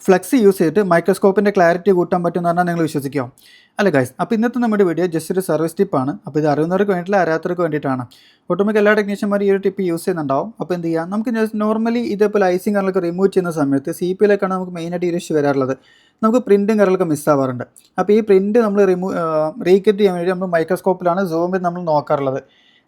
Flex use ചെയ്തിട്ട് മൈക്രോസ്കോപ്പിൻ്റെ clarity കൂട്ടാൻ പറ്റുമെന്ന് പറഞ്ഞാൽ നിങ്ങൾ വിശ്വസിക്കുമോ? അല്ല ഗൈസ്, അപ്പോൾ ഇന്നത്തെ നമ്മുടെ വീഡിയോ ജസ്റ്റ് ഒരു സർവീസ് ടിപ്പാണ്. അപ്പോൾ ഇത് അറിയുന്നവർക്ക് വേണ്ടിയില്ല, അറിയാത്തവർക്ക് വേണ്ടിയിട്ടാണ്. ഒട്ടുമിക്ക എല്ലാ ടെക്നീഷ്യന്മാരും ഈ ഒരു ടിപ്പ് യൂസ് ചെയ്യുന്നുണ്ടാവും. അപ്പോൾ എന്ത് ചെയ്യുക, നമുക്ക് നോർമലി ഇതേപോലെ ഐസിങ് കറലൊക്കെ റിമൂവ് ചെയ്യുന്ന സമയത്ത് CP-യിലേക്കാണ് നമുക്ക് മെയിനായിട്ട് ഈ ഇഷ്യൂ വരാറുള്ളത്. നമുക്ക് പ്രിൻറ്റും കറലൊക്കെ മിസ്സാവാറുണ്ട്. അപ്പോൾ ഈ പ്രിൻറ്റ് നമ്മൾ റീകറ്റ് ചെയ്യാൻ വേണ്ടി നമ്മൾ മൈക്രോസ്കോപ്പിലാണ് സൂം ചെയ്ത് നമ്മൾ നോക്കാറുള്ളത്.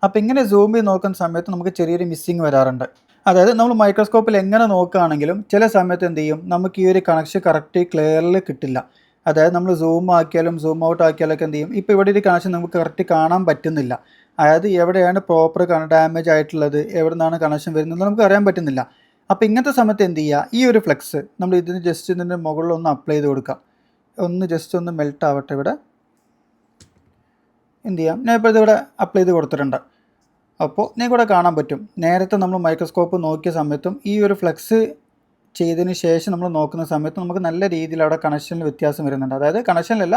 അപ്പോൾ ഇങ്ങനെ സൂം ചെയ്ത് നോക്കുന്ന സമയത്ത് നമുക്ക് ചെറിയൊരു മിസ്സിങ് വരാറുണ്ട്. അതായത് നമ്മൾ മൈക്രോസ്കോപ്പിൽ എങ്ങനെ നോക്കുകയാണെങ്കിലും ചില സമയത്ത് എന്ത് ചെയ്യും, നമുക്ക് ഈ ഒരു കണക്ഷൻ കറക്റ്റ് ക്ലിയറിൽ കിട്ടില്ല. അതായത് നമ്മൾ സൂം ആക്കിയാലും സൂം ഔട്ട് ആക്കിയാലൊക്കെ എന്ത് ചെയ്യും, ഇപ്പോൾ ഇവിടെ ഒരു കണക്ഷൻ നമുക്ക് കറക്റ്റ് കാണാൻ പറ്റുന്നില്ല. അതായത് എവിടെയാണ് പ്രോപ്പർ ഡാമേജ് ആയിട്ടുള്ളത്, എവിടെ നിന്നാണ് കണക്ഷൻ വരുന്നത് നമുക്ക് അറിയാൻ പറ്റുന്നില്ല. അപ്പോൾ ഇങ്ങനത്തെ സമയത്ത് എന്ത് ചെയ്യുക, ഈ ഒരു ഫ്ലെക്സ് നമ്മൾ ഇതിന് ജസ്റ്റ് ഇതിൻ്റെ മുകളിൽ ഒന്ന് അപ്ലൈ ചെയ്ത് കൊടുക്കാം. ഒന്ന് ജസ്റ്റ് ഒന്ന് മെൽറ്റ് ആവട്ടെ. ഇവിടെ എന്ത് ചെയ്യാം, ഞാൻ ഇപ്പോൾ ഇതിവിടെ അപ്ലൈ ചെയ്ത് കൊടുത്തിട്ടുണ്ട്. അപ്പോൾ നിങ്ങൾക്കിവിടെ കാണാൻ പറ്റും, നേരത്തെ നമ്മൾ മൈക്രോസ്കോപ്പ് നോക്കിയ സമയത്തും ഈ ഒരു ഫ്ലെക്സ് ചെയ്തതിന് ശേഷം നമ്മൾ നോക്കുന്ന സമയത്ത് നമുക്ക് നല്ല രീതിയിൽ അവിടെ കണക്ഷനിൽ വ്യത്യാസം വരുന്നുണ്ട്. അതായത് കണക്ഷനിലല്ല,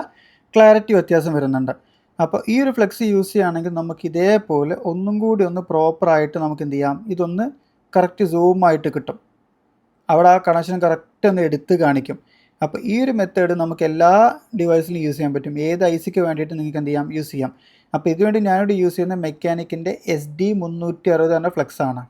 ക്ലാരിറ്റി വ്യത്യാസം വരുന്നുണ്ട്. അപ്പോൾ ഈ ഒരു ഫ്ലെക്സ് യൂസ് ചെയ്യുകയാണെങ്കിൽ നമുക്ക് ഇതേപോലെ ഒന്നും കൂടി ഒന്ന് പ്രോപ്പറായിട്ട് നമുക്ക് എന്ത് ചെയ്യാം, ഇതൊന്ന് കറക്റ്റ് സൂമായിട്ട് കിട്ടും. അവിടെ ആ കണക്ഷൻ കറക്റ്റ് ഒന്ന് എടുത്ത് കാണിക്കും. അപ്പോൾ ഈ ഒരു മെത്തേഡ് നമുക്ക് എല്ലാ ഡിവൈസിലും യൂസ് ചെയ്യാൻ പറ്റും. ഏത് ഐസിക്ക് വേണ്ടിയിട്ട് നിങ്ങൾക്ക് എന്ത് ചെയ്യാം, യൂസ് ചെയ്യാം. അപ്പോൾ ഇതുവേണ്ടി ഞാനിവിടെ യൂസ് ചെയ്യുന്ന മെക്കാനിക്കിൻ്റെ SD360 എന്ന ഫ്ലെക്സാണ്.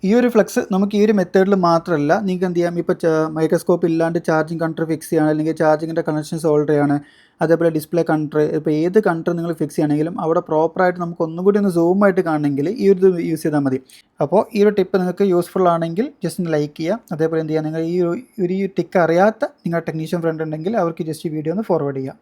ഈ ഒരു ഫ്ലെക്സ് നമുക്ക് ഈ ഒരു മെത്തേഡിൽ മാത്രമല്ല, നിങ്ങൾക്ക് എന്ത് ചെയ്യാം, ഇപ്പോൾ മൈക്രോസ്കോപ്പ് ഇല്ലാണ്ട് ചാർജിങ് കൺട്രി ഫിക്സ് ചെയ്യുകയാണ്, അല്ലെങ്കിൽ ചാർജിങ്ങിൻ്റെ കണക്ഷൻ സോൾഡർ ചെയ്യാണ്, അതേപോലെ ഡിസ്പ്ലേ കൺട്രി, ഇപ്പോൾ ഏത് കൺട്രി നിങ്ങൾ ഫിക്സ് ചെയ്യുകയാണെങ്കിലും അവിടെ പ്രോപ്പറായിട്ട് നമുക്ക് ഒന്നുകൂടി ഒന്ന് സൂമായിട്ട് കാണണമെങ്കിൽ ഈ ഒരു യൂസ് ചെയ്താൽ മതി. അപ്പോൾ ഈ ഒരു ടിപ്പ് നിങ്ങൾക്ക് യൂസ്ഫുൾ ആണെങ്കിൽ ജസ്റ്റ് ഒന്ന് ലൈക്ക് ചെയ്യുക. അതേപോലെ എന്ത് ചെയ്യുക, നിങ്ങൾ ഈ ടിക്ക് അറിയാത്ത നിങ്ങളുടെ ടെക്നീഷ്യൻ ഫ്രണ്ട് ഉണ്ടെങ്കിൽ അവർക്ക് ജസ്റ്റ് ഈ വീഡിയോ ഒന്ന് ഫോർവേഡ് ചെയ്യുക.